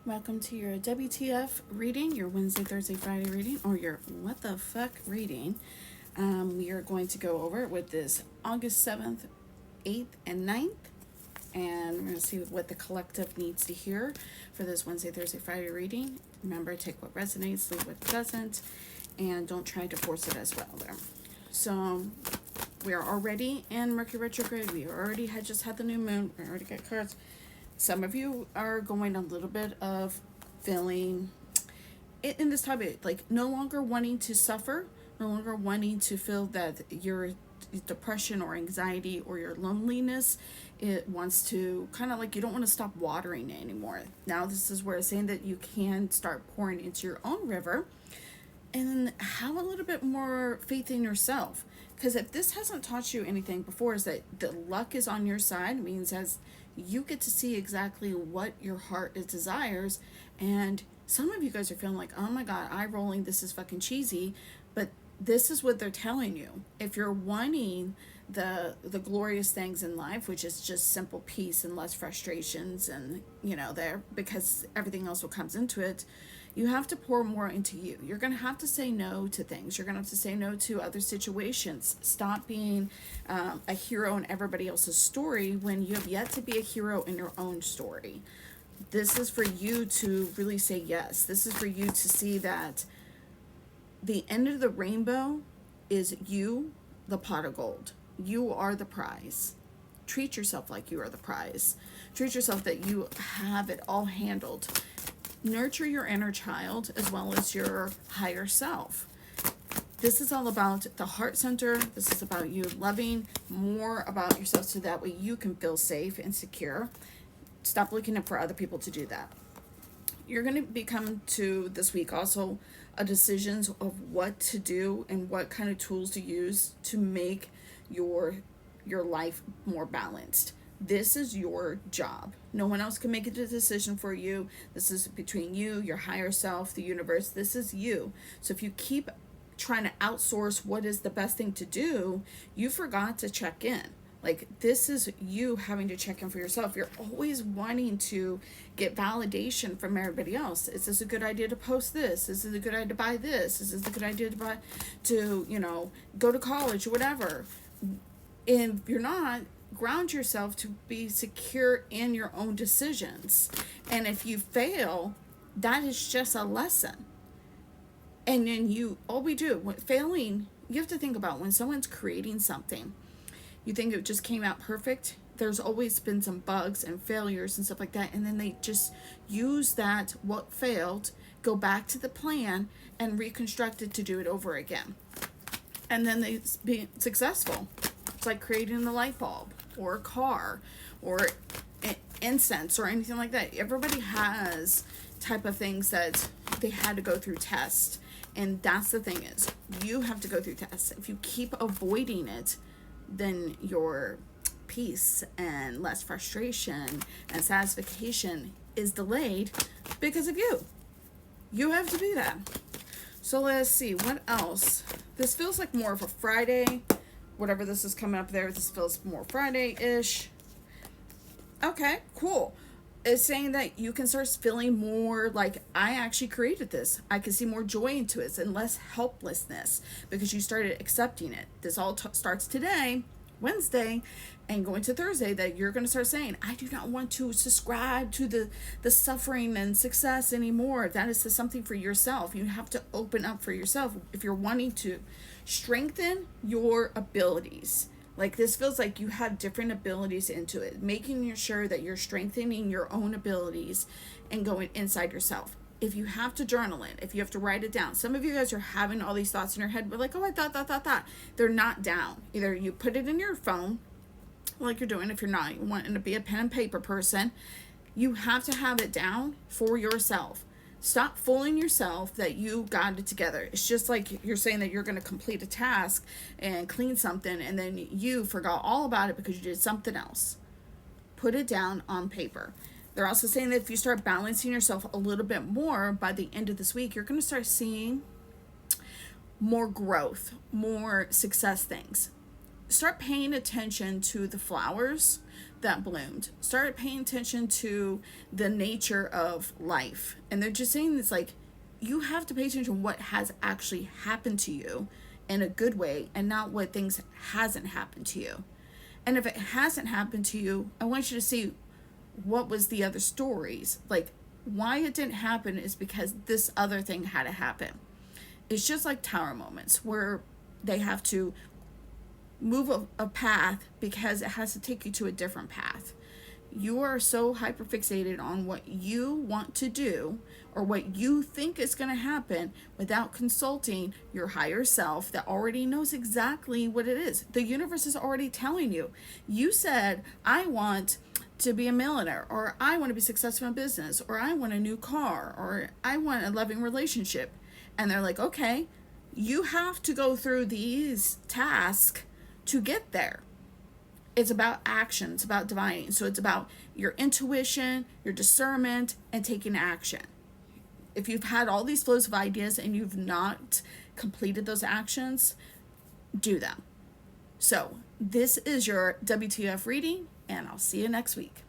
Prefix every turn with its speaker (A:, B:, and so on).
A: Welcome to your WTF reading, your Wednesday, Thursday, Friday reading, or your what the fuck reading. We are going to go over it with this August 7th, 8th, and 9th. And we're going to see what the collective needs to hear for this Wednesday, Thursday, Friday reading. Remember, take what resonates, leave what doesn't, and don't try to force it as well there. So we are already in Mercury retrograde. We already had just had the new moon. We already got cards. Some of you are going a little bit of feeling in this time, like no longer wanting to suffer, no longer wanting to feel that your depression or anxiety or your loneliness, it wants to kind of like you don't want to stop watering it anymore. Now this is where it's saying that you can start pouring into your own river and have a little bit more faith in yourself. Because if this hasn't taught you anything before, is that the luck is on your side, means as you get to see exactly what your heart desires. And some of you guys are feeling like, oh my God, eye rolling, this is fucking cheesy. But this is what they're telling you. If you're wanting the glorious things in life, which is just simple peace and less frustrations and, there, because everything else will comes into it, you have to pour more into you. You're going to have to say no to things. You're going to have to say no to other situations. Stop being a hero in everybody else's story when you have yet to be a hero in your own story. This is for you to really say yes. This is for you to see that the end of the rainbow is you, the pot of gold. You are the prize. Treat yourself like you are the prize. Treat yourself that you have it all handled. Nurture your inner child as well as your higher self. This is all about the heart center. This is about you loving more about yourself so that way you can feel safe and secure. Stop looking for other people to do that. You're going to be coming to this week also a decisions of what to do and what kind of tools to use to make your life more balanced. This is your job. No one else can make a decision for you. This is between you, your higher self, the universe. This is you. So if you keep trying to outsource what is the best thing to do, you forgot to check in. Like, this is you having to check in for yourself. You're always wanting to get validation from everybody else. Is this a good idea to post this? Is this a good idea to buy this? Is this a good idea to go to college or whatever? If you're not, ground yourself to be secure in your own decisions. And if you fail, that is just a lesson. And then failing, you have to think about when someone's creating something, you think it just came out perfect. There's always been some bugs and failures and stuff like that. And then they just use that, what failed, go back to the plan and reconstruct it to do it over again. And then they be successful. It's like creating the light bulb or a car or incense or anything like that. Everybody has type of things that they had to go through tests. And that's the thing is, you have to go through tests. If you keep avoiding it, then your peace and less frustration and satisfaction is delayed because of you. You have to be that. So let's see, what else? This feels like more of a Friday. Whatever this is coming up there, this feels more Friday-ish. Okay, cool. It's saying that you can start feeling more like, I actually created this. I can see more joy into it and less helplessness because you started accepting it. This all starts today, Wednesday, and going to Thursday, that you're going to start saying, I do not want to subscribe to the suffering and success anymore. That is something for yourself. You have to open up for yourself if you're wanting to strengthen your abilities. Like, this feels like you have different abilities into it, making sure that you're strengthening your own abilities and going inside yourself. If you have to journal it, if you have to write it down, some of you guys are having all these thoughts in your head, but like, oh, I thought. They're not down. Either you put it in your phone, like you're doing, if you're not wanting to be a pen and paper person, you have to have it down for yourself. Stop fooling yourself that you got it together. It's just like you're saying that you're going to complete a task and clean something, and then you forgot all about it because you did something else. Put it down on paper. They're also saying that if you start balancing yourself a little bit more by the end of this week, you're going to start seeing more growth, more success things. Start paying attention to the flowers, that bloomed. Start paying attention to the nature of life. And they're just saying it's like, you have to pay attention to what has actually happened to you in a good way and not what things hasn't happened to you. And if it hasn't happened to you, I want you to see what was the other stories. Like, why it didn't happen is because this other thing had to happen. It's just like tower moments where they have to move a path because it has to take you to a different path. You are so hyperfixated on what you want to do or what you think is going to happen without consulting your higher self that already knows exactly what it is. The universe is already telling you. You said, I want to be a millionaire, or I want to be successful in business, or I want a new car, or I want a loving relationship. And they're like, okay, you have to go through these tasks to get there. It's about action. It's about divining. So it's about your intuition, your discernment, and taking action. If you've had all these flows of ideas and you've not completed those actions, do them. So this is your WTF reading, and I'll see you next week.